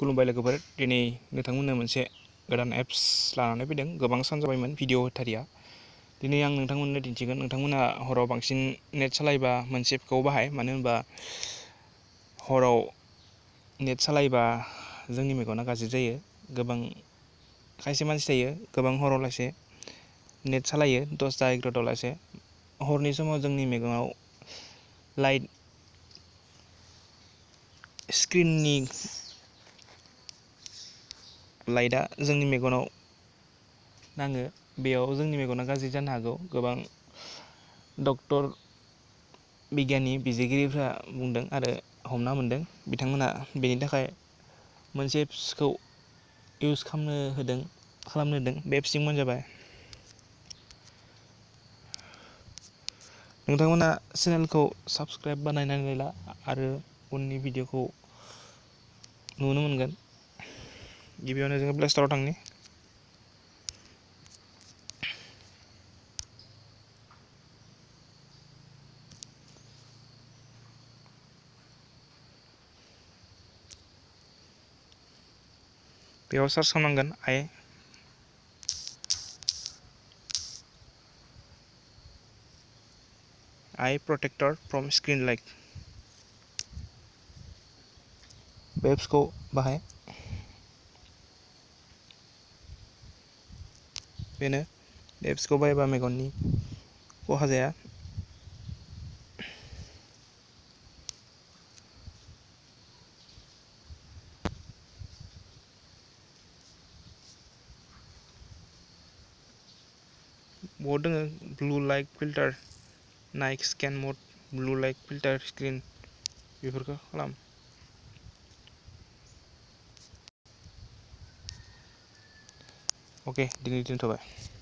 खुलुमबाय लोगोफोर, दिनै नोंथांमोननो मोनसे गोदान एप्स लानानै फैदों। गोबां सान जाबायमोन भिडिअ होथारिया। दिनै आं नोंथांमोननो दिन्थिगोन। नोंथांमोना हराव बांसिन नेट सालायबा मोनसे एपखौ बाहाय, मानो होनबा हराव नेट सालायबा जोंनि मेगना गाज्रि जायो। गोबां खायसे मानसि थायो गोबां हराव लासे नेट सालायो 10टा 11टा लासे। हरनि समाव जोंनि मेगनाव लाइट स्क्रिननि लाइटआ जोंनि मेगनाव नाङो, बेयाव जोंनि मेगना गाज्रि जानो हागौ। गोबां डक्टर बिगियाननि बिजिरगिरिफ्रा बुंदों आरो हमना मोनदों। बिथांमोना बेनि थाखाय मोनसे एप्सखौ इउस खालामनो होदों। बे एप्सनि मुङानो जाबाय, नोंथांमोना चेनेलखौ साबस्क्राइब बानायनानै ला आरो उननि भिडिअखौ नुनो मोनगोन। गिबियावनो जोङो प्ले स्ट'राव थांनि। बेयाव सार्च खालामनांगोन आइ प्रटेक्टर फ्रम स्क्रिन लाइट। बे एप्सखौ बाहाय। बेनो बे एप्सखौ बाहायबा मेगननि खहा जाया। बहुद दोङो blue light filter, night scan mud, blue light filter screen, बेफोरखौ खालाम। अके, दिनै दोनथ'बाय।